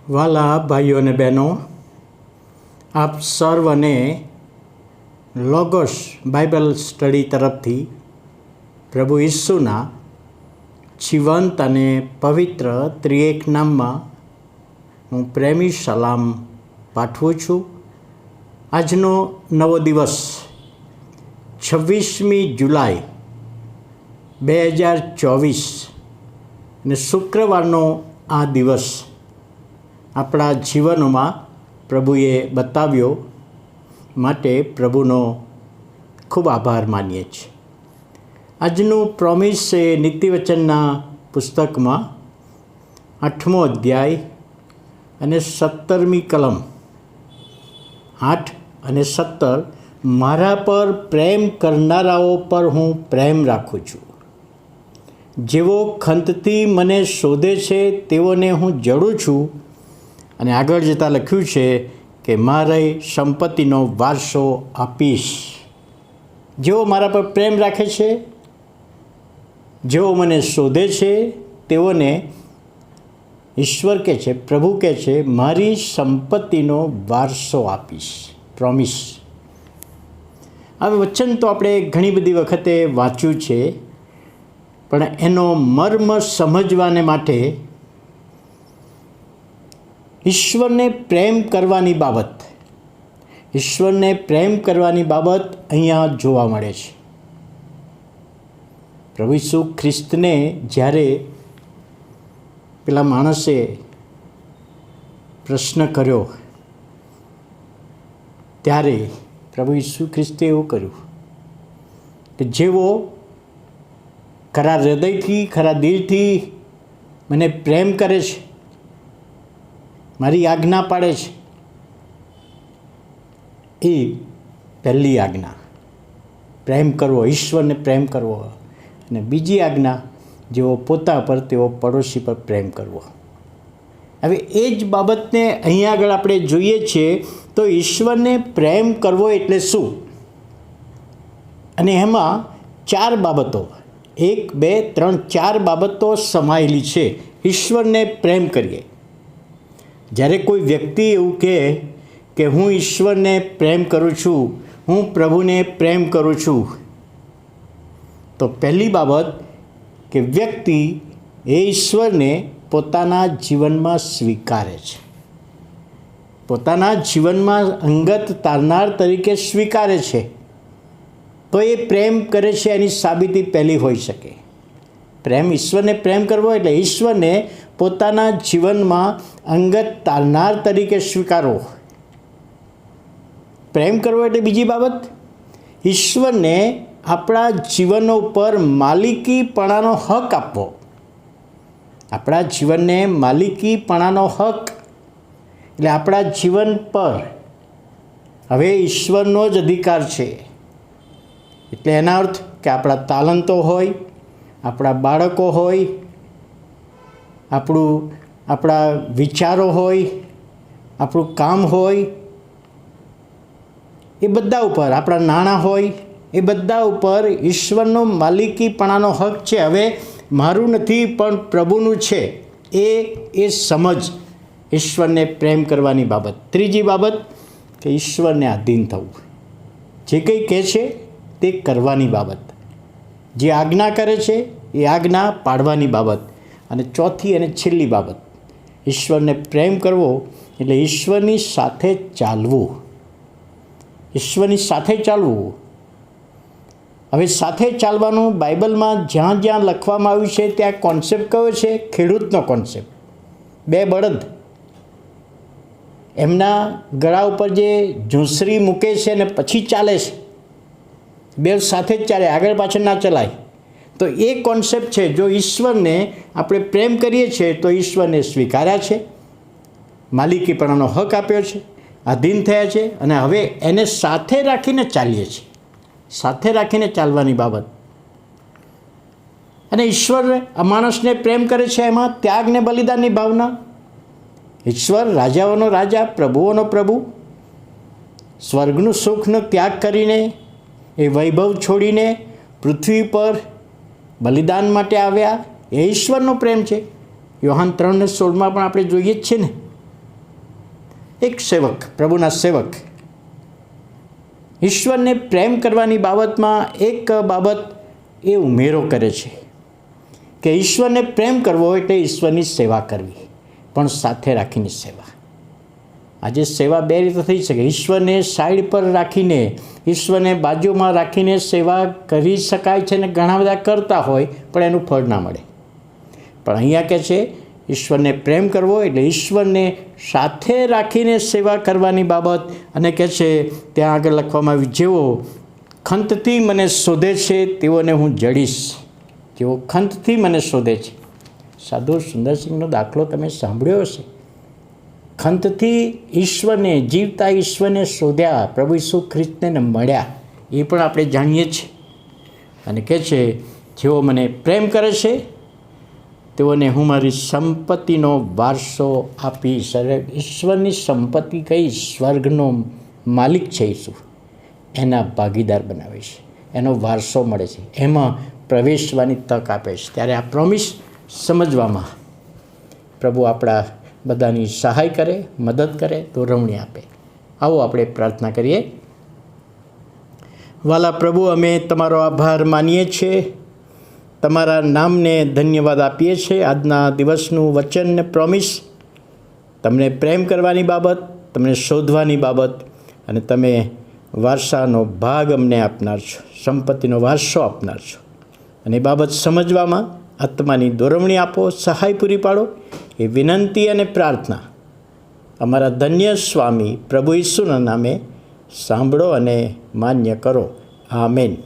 વાલા ભાઈઓ અને બહેનો, આપ સર્વને લોગોસ બાઇબલ સ્ટડી તરફથી પ્રભુ ઈસુના જીવંત અને પવિત્ર ત્રિએક નામમાં હું પ્રેમી સલામ પાઠવું છું. આજનો નવો દિવસ 26મી જુલાઈ 2024 અને શુક્રવારનો આ દિવસ આપણા જીવનોમાં પ્રભુએ બતાવ્યો માટે પ્રભુનો ખૂબ આભાર માનીએ છીએ. આજનું પ્રોમિસ એ નીતિવચનના પુસ્તકમાં 8મો અધ્યાય અને 17મી કલમ 8 અને 17, મારા પર પ્રેમ કરનારાઓ પર હું પ્રેમ રાખું છું. જેઓ ખંતથી મને શોધે છે તેઓને હું જડું છું. અને આગળ જતાં લખ્યું છે કે મારી સંપત્તિનો વારસો આપીશ. જેઓ મારા પર પ્રેમ રાખે છે, જેઓ મને શોધે છે, તેઓને ઈશ્વર કહે છે, પ્રભુ કહે છે, મારી સંપત્તિનો વારસો આપીશ. પ્રોમિસ. હવે વચન તો આપણે ઘણી બધી વખતે વાંચ્યું છે, પણ એનો મર્મ સમજવાને માટે ઈશ્વરને પ્રેમ કરવાની બાબત અહીંયા જોવા મળે છે. પ્રભુ ઈસુ ખ્રિસ્તને જ્યારે પેલા માણસે પ્રશ્ન કર્યો ત્યારે પ્રભુ ઈસુ ખ્રિસ્તે એવું કર્યું કે જેઓ ખરા હૃદયથી, ખરા દિલથી મને પ્રેમ કરે છે, મારી આજ્ઞા પાડે છે, એ પહેલી આજ્ઞા પ્રેમ કરવો, ઈશ્વરને પ્રેમ કરવો. અને બીજી આજ્ઞા, જેઓ પોતા પર તેઓ પડોશી પર પ્રેમ કરવો. હવે એ જ બાબતને અહીંયા આગળ આપણે જોઈએ છીએ તો ઈશ્વરને પ્રેમ કરવો એટલે શું? અને એમાં 4 બાબતો, 1, 2, 3, 4 બાબતો સમાયેલી છે. ઈશ્વરને પ્રેમ કરીએ. જ્યારે કોઈ વ્યક્તિ એવું કહે કે હું ઈશ્વરને પ્રેમ કરું છું, હું પ્રભુને પ્રેમ કરું છું, તો પહેલી બાબત કે વ્યક્તિ એ ઈશ્વરને પોતાના જીવનમાં સ્વીકારે છે, પોતાના જીવનમાં અંગત તારનાર તરીકે સ્વીકારે છે, તો એ પ્રેમ કરે છે. એની સાબિતી પહેલી હોઈ શકે. પ્રેમ, ઈશ્વરને પ્રેમ કરવો એટલે ઈશ્વરને પોતાના જીવનમાં અંગત તારનાર તરીકે સ્વીકારવો. પ્રેમ કરવો એટલે બીજી બાબત, ઈશ્વરને આપણા જીવનો ઉપર માલિકીપણાનો હક આપવો. આપણા જીવનને માલિકીપણાનો હક એટલે આપણા જીવન પર હવે ઈશ્વરનો જ અધિકાર છે. એટલે એના અર્થ કે આપણા તાલંતો હોય, આપણા બાળકો હોય, આપણા વિચારો હોય, આપણું કામ હોય, એ બધા ઉપર, આપણા નાણાં હોય, એ બધા ઉપર ઈશ્વરનો માલિકીપણાનો હક છે. હવે મારું નથી પણ પ્રભુનું છે. એ સમજ ઈશ્વરને પ્રેમ કરવાની બાબત. ત્રીજી બાબત કે ઈશ્વરને આધીન થવું, જે કંઈ કહે છે તે કરવાની બાબત, જે આજ્ઞા કરે છે એ આજ્ઞા પાડવાની બાબત. અને ચોથી અને છેલ્લી બાબત, ઈશ્વરને પ્રેમ કરવો એટલે ઈશ્વરની સાથે ચાલવું. ઈશ્વરની સાથે ચાલવું. હવે સાથે ચાલવાનું બાઇબલમાં જ્યાં જ્યાં લખવામાં આવ્યું છે ત્યાં કોન્સેપ્ટ કયો છે? ખેડૂતનો કોન્સેપ્ટ. 2 બળદ એમના ગળા ઉપર જે ઝૂંસરી મૂકે છે અને પછી ચાલે છે, 2 સાથે જ ચાલે, આગળ પાછળ ના ચલાય. તો એ કોન્સેપ્ટ છે. જો ઈશ્વરને આપણે પ્રેમ કરીએ છીએ તો ઈશ્વરને સ્વીકાર્યા છે, માલિકીપણાનો હક આપ્યો છે, આધીન થયા છે, અને હવે એને સાથે રાખીને ચાલીએ છીએ. સાથે રાખીને ચાલવાની બાબત. અને ઈશ્વર આ માણસને પ્રેમ કરે છે એમાં ત્યાગ ને બલિદાનની ભાવના. ઈશ્વર રાજાઓનો રાજા, પ્રભુઓનો પ્રભુ, સ્વર્ગનું સુખનો ત્યાગ કરીને, એ વૈભવ છોડીને પૃથ્વી પર બલિદાન માટે આવ્યા. એ ઈશ્વરનો પ્રેમ છે. યોહાન 3:16 પણ આપણે જોઈએ જ છે ને. એક સેવક, પ્રભુના સેવક, ઈશ્વરને પ્રેમ કરવાની બાબતમાં એક બાબત એ ઉમેરો કરે છે કે ઈશ્વરને પ્રેમ કરવો એટલે ઈશ્વરની સેવા કરવી, પણ સાથે રાખીને સેવા. આજે સેવા બે રીતે થઈ શકે. ઈશ્વરને સાઈડ પર રાખીને, ઈશ્વરને બાજુમાં રાખીને સેવા કરી શકાય છે ને ઘણા બધા કરતા હોય પણ એનું ફળ ના મળે. પણ અહીંયા કહે છે ઈશ્વરને પ્રેમ કરવો એટલે ઈશ્વરને સાથે રાખીને સેવા કરવાની બાબત. અને કહે છે ત્યાં આગળ લખવામાં આવ્યું, જેઓ ખંતથી મને શોધે છે તેઓને હું જડીશ. જેઓ ખંતથી મને શોધે છે. સાધુ સુંદરસિંહનો દાખલો તમે સાંભળ્યો હશે. ખંતથી ઈશ્વરને, જીવતા ઈશ્વરને શોધ્યા, પ્રભુ ઈસુ ખ્રિસ્તને મળ્યા, એ પણ આપણે જાણીએ છીએ. અને કહે છે જેઓ મને પ્રેમ કરે છે તેઓને હું મારી સંપત્તિનો વારસો આપીશ. ઈશ્વરની સંપત્તિ કઈ? સ્વર્ગનો માલિક છે ઈસુ, એના ભાગીદાર બનાવે છે, એનો વારસો મળે છે, એમાં પ્રવેશવાની તક આપે છે. ત્યારે આ પ્રોમિસ સમજવામાં પ્રભુ આપણા બધાની સહાય કરે, મદદ કરે, દોરવણી આપે. આવો આપણે પ્રાર્થના કરીએ. વાલા પ્રભુ, અમે તમારો આભાર માનીએ છીએ, તમારા નામને ધન્યવાદ આપીએ છીએ. આજના દિવસનું વચન ને પ્રોમિસ, તમને પ્રેમ કરવાની બાબત, તમને શોધવાની બાબત, અને તમે વારસાનો ભાગ અમને આપનાર છો, સંપત્તિનો વારસો આપનાર છો. અને એ બાબત સમજવામાં આત્માની દોરવણી આપો, સહાય પૂરી પાડો, એ વિનંતી અને પ્રાર્થના અમારા ધન્ય સ્વામી પ્રભુ ઈસુના નામે સાંભળો અને માન્ય કરો. આમેન.